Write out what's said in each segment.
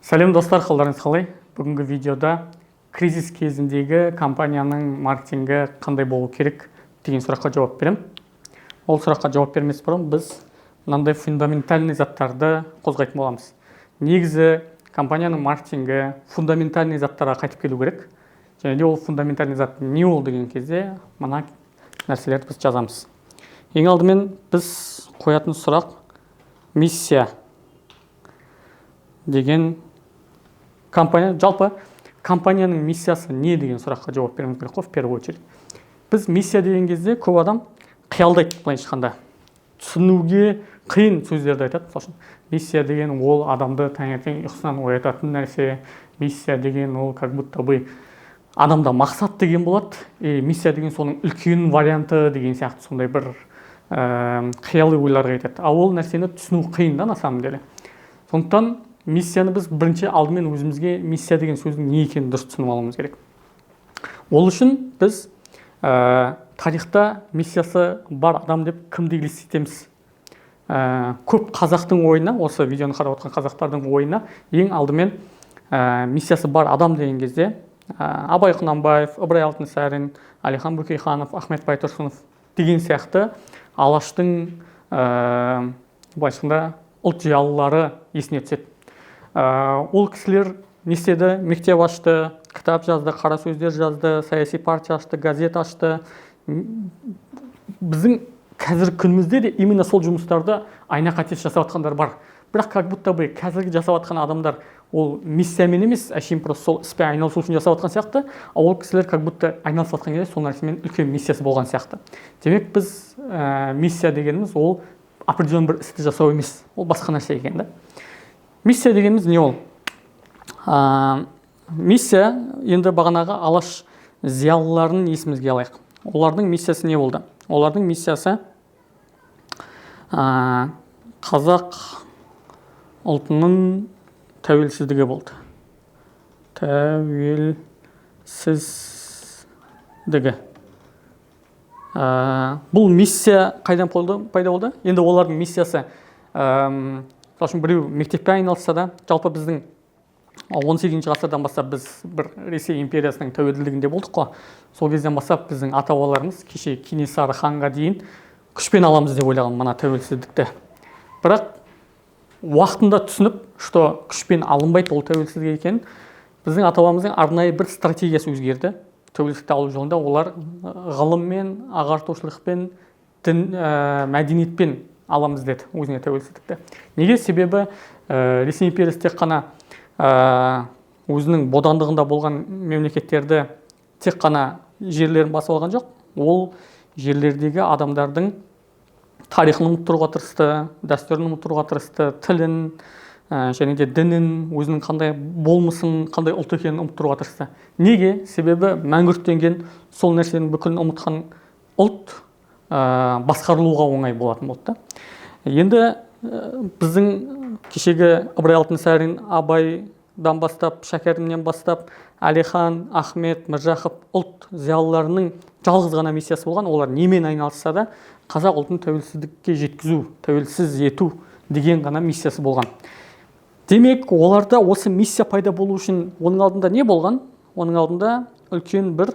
Сәлем достар, қалдарыңыз қалай? Бүгінгі видеода кризис кезіндегі компанияның маркетингі қандай болу керек деген сұраққа жауап беремін. Ол сұраққа жауап бермес бұрын біз мынандай фундаментальный заттарды қозғайтын боламыз. Негізі компанияның маркетингі фундаментальный заттарға қайтып келу керек. Және де ол фундаментальный зат не ол деген кезде мына нәрселерді біз жазамыз. Ең алдымен біз қоятын сұрақ миссия деген жалпы компанияның миссиясы не деген сұраққа жауап беруіміз керек қой в первую очередь. Біз миссия деген кезде көп адам қиялдайды, былайша айтқанда. Түсінуге қиын сөздерді айтады. Мысалы үшін миссия деген ол адамды таңертең ұйқысынан оятатын нәрсе. Миссия деген ол как будто бы адамда мақсат деген болады. Миссия деген соның үлкен варианты деген сияқты сондай бір қиялы ойларға айтады. Ал ол нәрсені түсіну қиын да на самом деле. Сондықтан миссияны біз бірінші алдымен өзімізге миссия деген сөздің не екенін дұрыс түсініп алуымыз керек. Ол үшін біз тарихта миссиясы бар адам деп кімді елестетеміз? Көп қазақтың ойына, осы видеоны қарап отқан қазақтардың ойына ең алдымен миссиясы бар адам деген кезде Абай Құнанбаев, Ыбырай Алтынсарин, Әлихан Бөкейханов, Ахмет Байтұрсынов деген сияқты Алаштың былайша ұлт зиялылары есіне түседі. Ол кісілер не істеді? Мектеп ашты, кітап жазды, қара сөздер жазды, саяси партия ашты, газет ашты. Біздің қазіргі күнімізде де именно сол жұмыстарды айна қатес жасап жатқандар бар. Бірақ как будто бы қазіргі жасап жатқан адамдар ол миссиямен емес, әшейін просто сол іспен айналысу үшін жасап жатқан сияқты, а ол кісілер как будто айналысып жатқан кезде сол нәрсемен үлкен миссиясы болған сияқты. Демек біз миссия дегеніміз ол определен бір істі жасау емес, ол басқа нәрсе екен да. Миссия дегеніміз не ол? Миссия енді бағанағы алаш зиялыларын есімізге алайық. Олардың миссиясы не болды? Олардың миссиясы қазақ ұлтының тәуелсіздігі болды. Тәуелсіздігі. Бұл миссия қайдан пайда болды? Енді олардың миссиясы мысалы біреу мектеппен айналысса да, жалпы біздің 18-ші ғасырдан бастап біз бір Ресей империясының тәуелділігінде болдық қой. Сол кезден бастап біздің ата-бабаларымыз кеше Кенесары ханға дейін күшпен аламыз деп ойлаған мына тәуелсіздікті. Бірақ уақытында түсініп, что күшпен алынбайды ол тәуелсіздік екенін, біздің ата-бабамыздың арнайы бір стратегиясы өзгерді. Тәуелсіздікті алу жолында олар ғылыммен, ағартушылықпен, дін, мәдениетпен аламыз деді өзіне тәуелсіздікті. Неге? Себебі Ресей империясы тек қана өзінің бодандығында болған мемлекеттерді тек қана жерлерін басып алған жоқ. Ол жерлердегі адамдардың тарихын ұмыттыруға тырысты, дәстүрін ұмыттыруға тырысты, тілін және де дінін, өзінің қандай болмысын, қандай ұлт екенін ұмыттыруға тырысты. Неге? Себебі мәңгүрттенген сол нәрсенің бүкілін ұмытқан ұлт басқарылуға оңай болатын болды. Енді біздің кешегі Ыбырай Алтынсарин, Абайдан бастап, Шәкәрімнен бастап, Әлихан, Ахмет, Міржақып ұлт зиялыларының жалғыз ғана миссиясы болған. Олар немен айналысса да қазақ ұлтын тәуелсіздікке жеткізу, тәуелсіз ету деген ғана миссиясы болған. Демек, оларда осы миссия пайда болу үшін оның алдында не болған? Оның алдында үлкен бір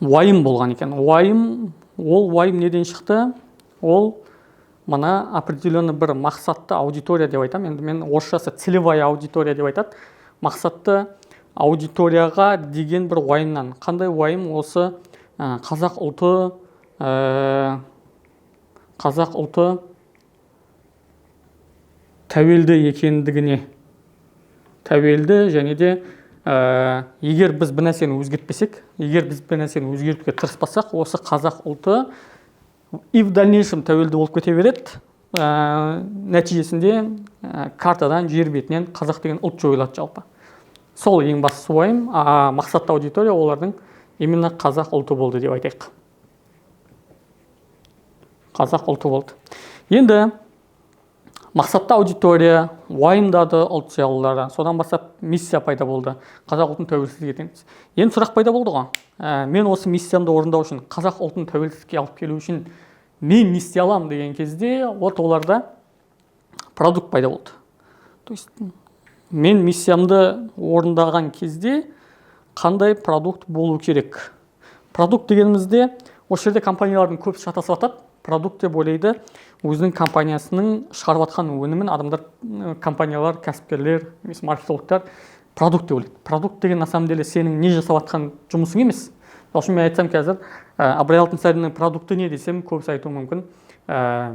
уайым болған екен. Ол уайым неден шықты? Ол мына определенный бір мақсатты аудитория деп айтам. Енді мен орысшасы целевая аудитория деп айтады. Мақсатты аудиторияға деген бір уайымнан. Қандай уайым? Осы қазақ ұлты тәуелді екендігіне. Тәуелді және де егер біз бір нәрсені өзгертпесек, егер біз бір нәрсені өзгертуге тырыспасақ, осы қазақ ұлты и в дальнейшем тәуелді болып кете береді. Нәтижесінде картадан, жер бетінен қазақ деген ұлт жойылады жалпы. Сол ең бастысы уайым. Мақсатты аудитория олардың именно қазақ ұлты болды деп айтайық. Қазақ ұлты болды. Енді мақсатты аудитория уайымдады ұлт зиялылары. Содан бастап миссия пайда болды. Қазақ ұлтын тәуелсіздік етеміз. Енді сұрақ пайда болды ғой. Мен осы миссиямды орындау үшін, қазақ ұлтын тәуелсіздікке алып келу үшін мен не істей аламын деген кезде, оларда продукт пайда болды. То есть мен миссиямды орындаған кезде қандай продукт болу керек? Продукт дегенімізде осы жерде компаниялардың көбісі шатасып жатады. Продукт деп ойлайды өзінің компаниясының шығарып жатқан өнімін адамдар, компаниялар, кәсіпкерлер, маркетологтар продукт деп ойлайды. Продукт деген на самом деле сенің не жасап жатқан жұмысың емес. Мысалы үшін мен айтсам қазір Абырай Алтынсариннің продукты не десем, көбісі айтуы мүмкін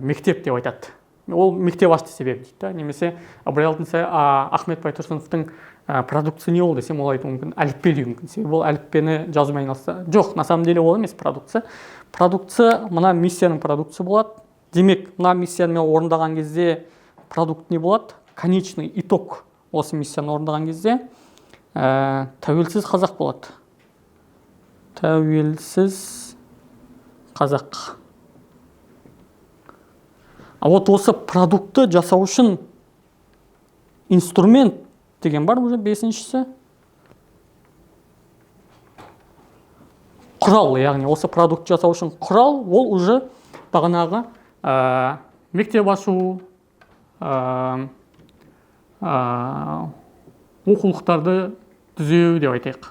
мектеп деп айтады. Ол мектеп ашты себебі дейді. Немесе Абырай Алтынсарин Ахмет Байтұрсыновтың продукциясы не ол десем, ол айтуы мүмкін әліппе деуі мүмкін. Себебі ол әліппені жазумен айналысса. Жоқ, на самом деле ол емес продукция. Продукция мына миссияның продукциясы болады. Демек, мына миссияны орындаған кезде продукт не болады? Конечный итог осы миссияны орындаған кезде тәуелсіз қазақ болады. Тәуелсіз қазақ. А вот осы продуктты жасау үшін инструмент деген бар уже бесіншісі. Құрал, яғни осы продукт жасау үшін құрал, ол уже бағанағы мектеп ашу, оқулықтарды түзеу деп айтайық.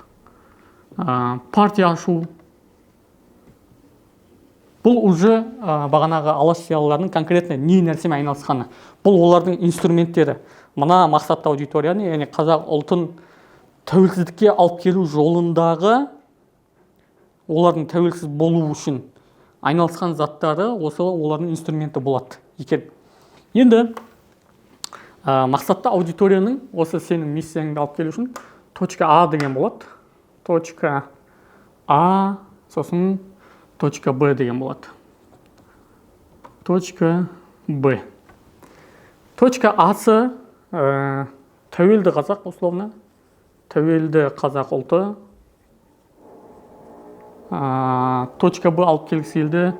Партия ашу. Бұл уже бағанағы алаш зиялыларының конкретно не нәрсемен айналысқаны. Бұл олардың инструменттері. Мына мақсатты аудиторияны, яғни қазақ ұлтын тәуелсіздікке алып келу жолындағы олардың тәуелсіз болу үшін айналысқан заттары осы олардың инструменті болады екен. Енді мақсатты аудиторияның осы сенің миссияңды алып келу үшін точка А деген болады. Точка А, сосын точка Б деген болады. Точка Б. Точка Асы тәуелді қазақ, условно. Тәуелді қазақ ұлты. Точка Б алып келгісі келді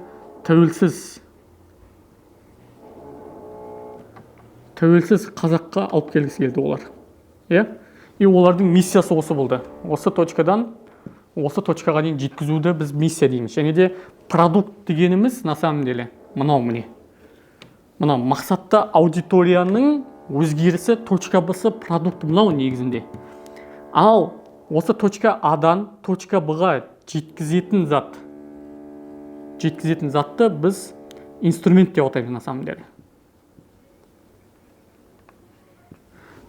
тәуелсіз қазаққа алып келгісі келді олар. И олардың миссиясы осы болды. Осы точкадан осы точкаға дейін жеткізуді біз миссия дейміз. Және де продукт дегеніміз на самом деле мынау міне. Мынау мақсатты аудиторияның өзгерісі, точка Б-сы продукт мынау негізінде. Ал осы точка А-дан точка Б-ға жеткізетін затты біз инструмент деп атаймыз на самом деле.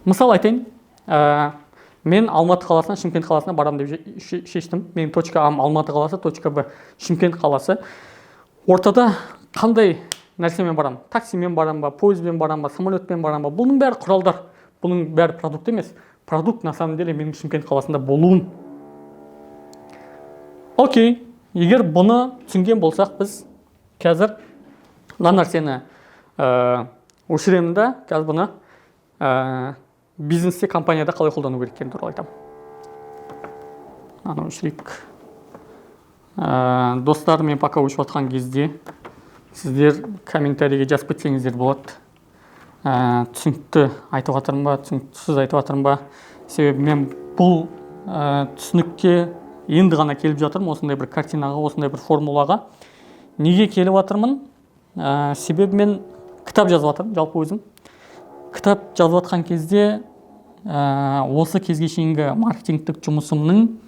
Мысал айтайын, мен Алматы қаласынан Шымкент қаласына барам деп шештім. Менің точка А Алматы қаласы, точка Б Шымкент қаласы. Ортада қандай нәрсемен барам? Таксимен барам ба, пойызбен барам ба, самолетпен барам ба? Бұның бәрі құралдар. Бұның бәрі продукт емес. Продукт на самом деле менің Шымкент қаласында болуым. Окей, егер бұны түсінген болсақ, біз қазір мына нәрсені өшіремін да, қазір бұны бизнесте, компанияда қалай қолдану керек екені туралы айтамын. Аны өшірейік. Достар, мен пока өшіп жатқан кезде сіздер комментарийге жазып кетсеңіздер болады. Түсінікті айтып жатырмын ба, түсініксіз айтып жатырмын ба? Себебі мен бұл түсінікке енді ғана келіп жатырмын, осындай бір картинаға, осындай бір формулаға. Неге келіп жатырмын? Себебі мен кітап жазып жатырмын, жалпы өзім. Кітап жазып жатқан кезде осы кезге шейінгі маркетингтік жұмысымның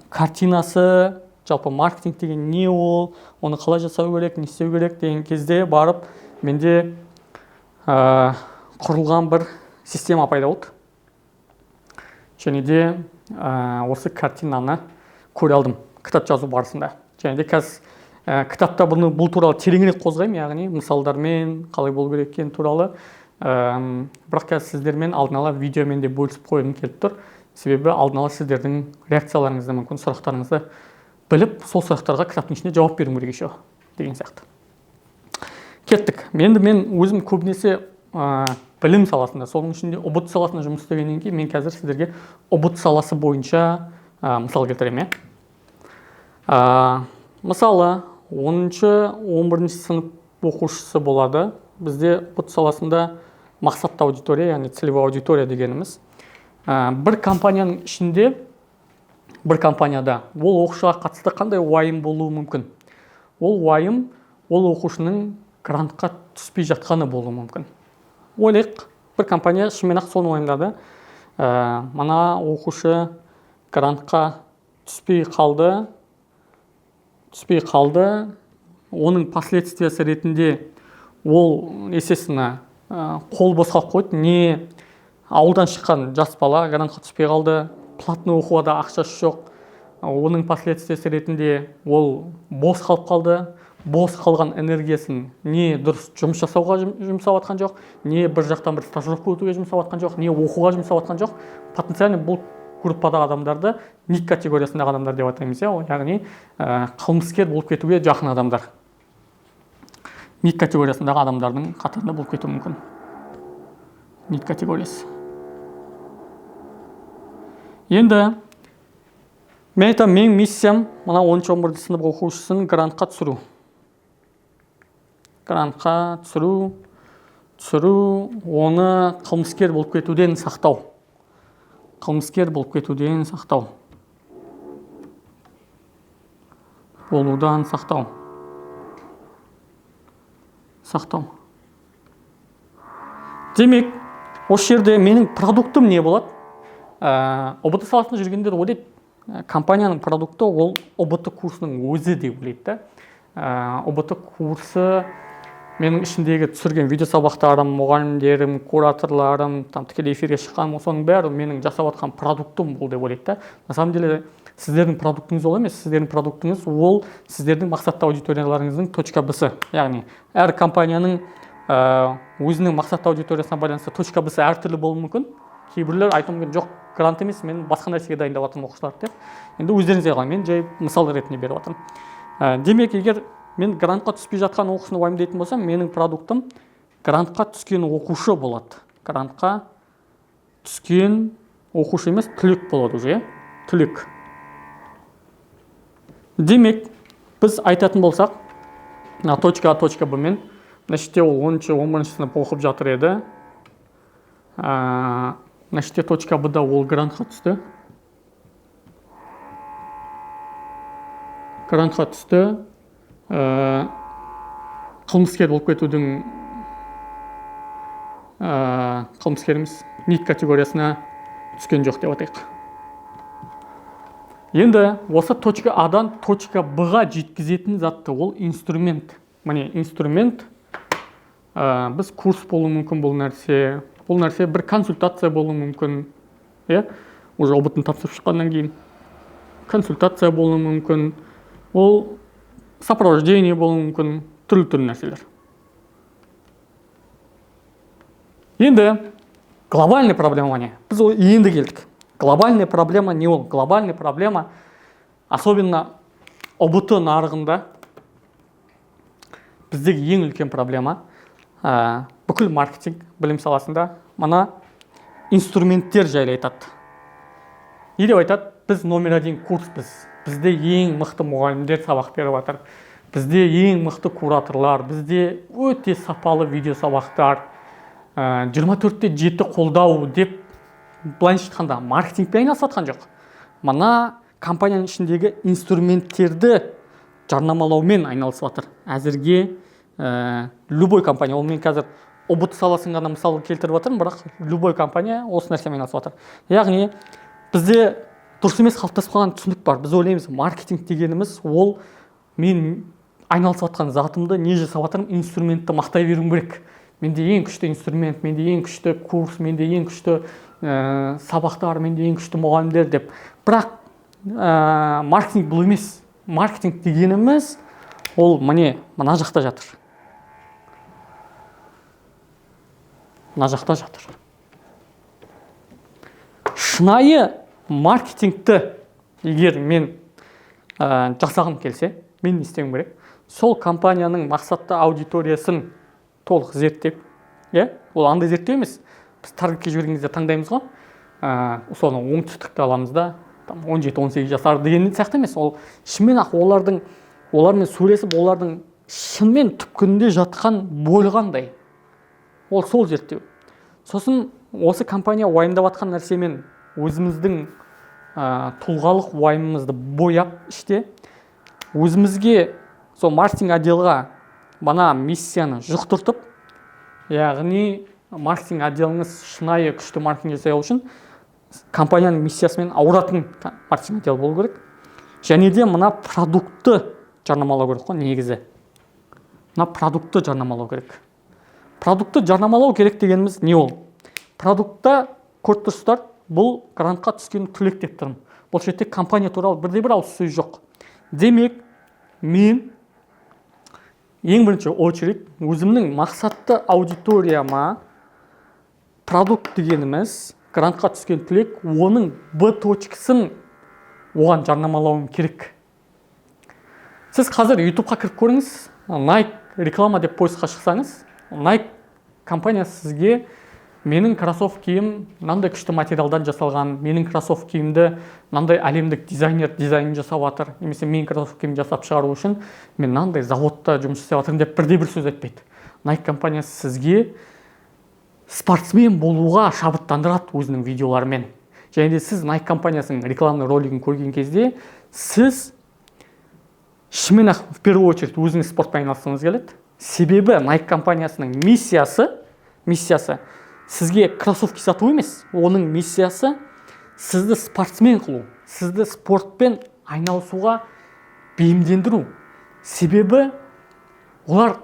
картинасы, жалпы маркетинг деген не ол, оны қалай жасау керек, не істеу керек деген кезде барып менде құрылған бір система пайда болды. Және де осы картинаны көре алдым кітап жазу барысында. Және де қазір кітапта бұл туралы тереңірек қозғаймын, яғни мысалдармен қалай болу керек екені туралы. Бірақ қазір сіздермен алдын ала видеомен де бөлісіп қойғым келіп тұр. Себебі алдын ала сіздердің реакцияларыңызды, мүмкін сұрақтарыңызды біліп, сол сұрақтарға кітаптың ішінде жауап беруім керек еще деген сияқты. Кеттік. Енді мен өзім көбінесе білім саласында, соның ішінде ұбт саласында жұмыс істегеннен кейін мен қазір сіздерге ұбт саласы бойынша мысал келтіремін. Мысалы, 10-11 сынып оқушысы болады. Бізде ұбт саласында мақсатты аудитория, яғни целевой аудитория дегеніміз. Бір компанияның ішінде, бір компанияда ол оқушыға қатысты қандай уайым болуы мүмкін? Ол уайым ол оқушының грантқа түспей жатқаны болуы мүмкін. Ойлайық, бір компания шынымен ақ соны уайымдады. Мына оқушы грантқа түспей қалды, оның последствиясы ретінде ол, естественно, қол бос қалып қойды. Не ауылдан шыққан жас бала грантқа түспей қалды, платный оқуға да ақшасы жоқ. Оның последствиясы ретінде ол бос қалып қалды. Бос қалған энергиясын не дұрыс жұмыс жасауға жұмсап жатқан жоқ, не бір жақтан бір стажировка өтуге жұмсап жатқан жоқ, не оқуға жұмсап жатқан жоқ. Потенциально бұл группадағы адамдарды ник категориясындағы адамдар деп атаймыз, яғни қылмыскер болып кетуге жақын адамдар. Ник категориясындағы адамдардың қатарында болып кетуі мүмкін. Ник категориясы. Енді мен айтамын, менің миссиям мына 10-11 сынып оқушысын грантқа түсіру. Грантқа түсіру, оны қылмыскер болып кетуден сақтау. Болудан сақтау. Демек, осы жерде менің продуктым не болады? ОБТ саласында жүргендер ойлайды, компанияның продукты ол ОБТ курсының өзі деп ойлайды. ОБТ курсы менің ішіндегі түсірген видео сабақтарым, мұғалімдерім, кураторларым, тікелей эфирге шыққаным, соның бәрі менің жасап жатқан продуктым бұл деп ойлайды. На самом деле, сіздердің продуктыңыз ол емес, сіздердің продуктыңыз ол сіздердің мақсатты аудиторияларыңыздың точка Б-сі. Яғни, әр компанияның өзінің мақсатты аудиториясына байланысты точка Б-сі әртүрлі болуы мүмкін. Кейбіреулер айтуы мүмкін, жоқ, грант емес, мен басқа нәрсеге дайындап жатырмын оқушыларды деп. Енді өздеріңізге қалай, мен жай мысал ретінде беріп жатырмын. Демек, егер мен грантқа түспей жатқан оқушыны уайымдайтын болсам, менің продуктым грантқа түскен оқушы болады. Грантқа түскен оқушы емес, түлек болады уже, түлек. Демек, біз айтатын болсақ, точка А, точка Б мен, нәрсте ол 10-11 сынып оқып жатыр еді. Нәрсте точка Б-да ол грантқа түсті. Қылмыскер болып кетудің қылмыскеріміз ник категориясына түскен жоқ деп атайық. Енді осы точка А-дан точка Б-ға жеткізетін затты ол инструмент. Міне инструмент, біз курс болуы мүмкін бұл нәрсе бір консультация болуы мүмкін. Уже ОБТ-ны тапсырып шыққаннан кейін консультация болуы мүмкін. Ол сопровождение болуы мүмкін, түрлі нәрселер. Енді глобальный проблема не? Біз енді келдік. Глобальный проблема не ол? Глобальный проблема, особенно ОБТ нарығында, біздегі ең үлкен проблема, бүкіл маркетинг, білім саласында, мана инструменттер жайлы айтады. Не деп айтады? Біз номер 1 курспыз. Бізде ең мықты мұғалімдер сабақ беріп жатыр. Бізде ең мықты кураторлар, бізде өте сапалы видео сабақтар, 24/7 қолдау деп былайша айтқанда маркетингпен айналысып жатқан жоқ. Мына компанияның ішіндегі инструменттерді жарнамалаумен айналысып жатыр. Әзірге любой компания, ол мен қазір ОБТ саласын ғана мысал келтіріп жатырмын, бірақ любой компания осы нәрсемен айналысып жатыр. Яғни бізде дұрыс емес қалыптасып қалған түсінік бар. Біз ойлаймыз, маркетинг дегеніміз ол мен айналысып жатқан затымды не жасап жатырмын, инструментті мақтай беруім керек. Менде ең күшті инструмент, менде ең күшті курс, менде ең күшті сабақтар, менде ең күшті мұғалімдер деп. Бірақ маркетинг бұл емес. Маркетинг дегеніміз ол мына жақта жатыр. Шынайы маркетингті егер мен жасағым келсе, мен не істеуім керек? Сол компанияның мақсатты аудиториясын толық зерттеп, ол андай зерттеу емес. Біз таргетке жіберген кезде таңдаймыз ғой. Соны оңтүстікті аламыз да, 17-18 жасар деген сияқты емес. Ол шынымен ақ олармен сөйлесіп, олардың шынымен түпкірінде жатқан болғандай. Ол сол зерттеу. Сосын осы компания уайымдап жатқан нәрсемен өзіміздің тұлғалық уайымымызды бояп іште, өзімізге сол маркетинг отделға мына миссияны жұқтыртып, яғни маркетинг отделіңіз шынайы күшті маркетинг жасай алу үшін компанияның миссиясымен ауыратын маркетинг отдел болу керек. Және де мына продуктты жарнамалау керек қой негізі. Мына продуктты жарнамалау керек. Продуктты жарнамалау керек дегеніміз не ол? Продуктта көріп тұрсыздар, бұл грантқа түскен түлек деп тұрмын. Бұл жерде компания туралы бірде-бір ауыз сөз жоқ. Демек, мен ең бірінші очередь өзімнің мақсатты аудиторияма продукт дегеніміз грантқа түскен түлек, оның Б точкасын оған жарнамалауым керек. Сіз қазір YouTube-қа кіріп көріңіз, Nike реклама деп поисқа шықсаңыз, Nike компаниясы сізге менің кроссовкиім мынандай күшті материалдан жасалған, менің кроссовкиімді мынандай әлемдік дизайнер дизайн жасап жатыр, немесе менің кроссовкиімді жасап шығару үшін мен мынандай заводта жұмыс жасап жатырмын деп бірде-бір сөз айтпайды. Nike компаниясы сізге спортсмен болуға шабыттандырады өзінің видеоларымен. Және де сіз Nike компаниясының рекламный ролигін көрген кезде сіз шынымен ақ в первую очередь өзіңіз спортпен айналысқыңыз келеді. Себебі Nike компаниясының миссиясы сізге кроссовки сату емес, оның миссиясы сізді спортсмен қылу, сізді спортпен айналысуға бейімдендіру. Себебі олар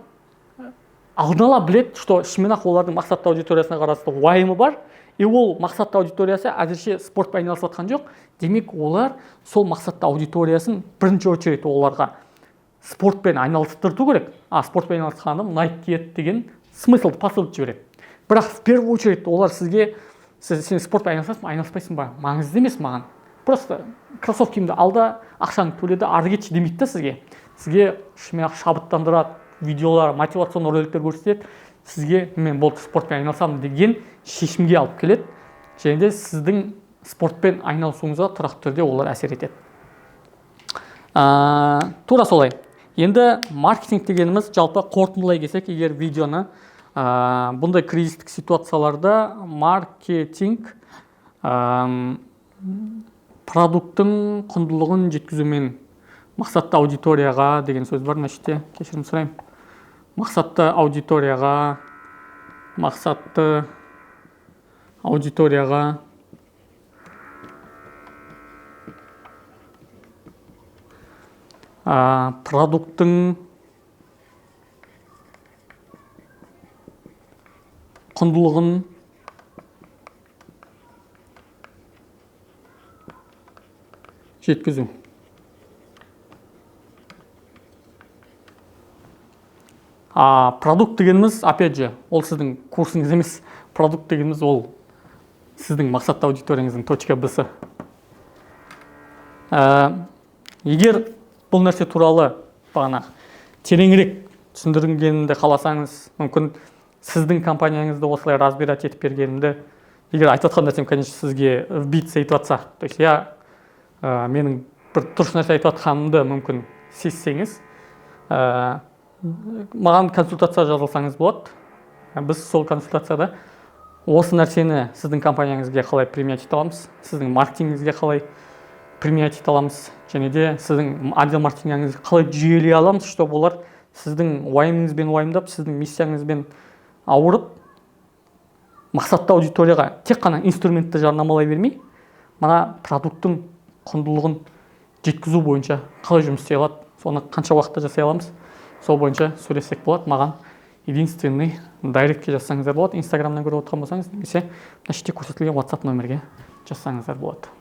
алдын ала біледі, что шынымен ақ олардың мақсатты аудиториясына қарасты уайымы бар, и ол мақсатты аудиториясы әзірше спортпен айналысып жатқан жоқ. Демек, олар сол мақсатты аудиториясын бірінші очередь оларға спортпен айналыстырту керек. Спортпен айналысқаным Nike киеді деген смыслды посыл жібереді. Бірақ в первую очередь олар сізге, сен спортпен айналысасың, айналыспайсың ба? Маңызды емес маған. Просто кроссовкимді алда, ақшаңды төледі, ары кетші демейді да сізге. Сізге шынымен ақ шабыттандырады, видеолар, мотивационный роликтер көрсетеді, сізге мен болды спортпен айналысамын деген шешімге алып келеді. Және де сіздің спортпен айналысуыңызға тұрақты түрде олар әсер етеді. Тура солай. Енді маркетинг дегеніміз жалпы қорытындылай келсек, егер видеоны бұндай кризистік ситуацияларда маркетинг продукттың құндылығын жеткізумен мақсатты аудиторияға деген сөз бар мәште, кешірім сұраймын. Мақсатты аудиторияға продукттың құндылығын жеткізу. Продукт дегеніміз, опять же, ол сіздің курсыңыз емес. Продукт дегеніміз ол сіздің мақсатты аудиторияңыздың точка Б-сі. Егер бұл нәрсе туралы бағана тереңірек түсіндіргенімді қаласаңыз, мүмкін сіздің компанияңызды осылай разбирать етіп бергенімді, егер айтып жатқан нәрсем, конечно, сізге вбиться етіп жатса, то есть менің бір дұрыс нәрсе айтып жатқанымды мүмкін сезсеңіз, маған консультация жазылсаңыз болады. Біз сол консультацияда осы нәрсені сіздің компанияңызға қалай применять ете аламыз, сіздің маркетингіңізге қалай применять ете аламыз, және де сіздің отдел маркетингіңізге қалай жүйелей аламыз, чтобы олар сіздің уайымыңызбен уайымдап, сіздің миссияңызбен ауырып, мақсатты аудиторияға тек қана инструментті жарнамалай бермей, мына продукттың құндылығын жеткізу бойынша қалай жұмыс істей алады, соны қанша уақытта жасай аламыз, сол бойынша сөйлессек болады. Маған единственный дайректке жазсаңыздар болады, инстаграмнан көріп отырған болсаңыз, немесе мына жерде көрсетілген WhatsApp нөмірге жазсаңыздар болады.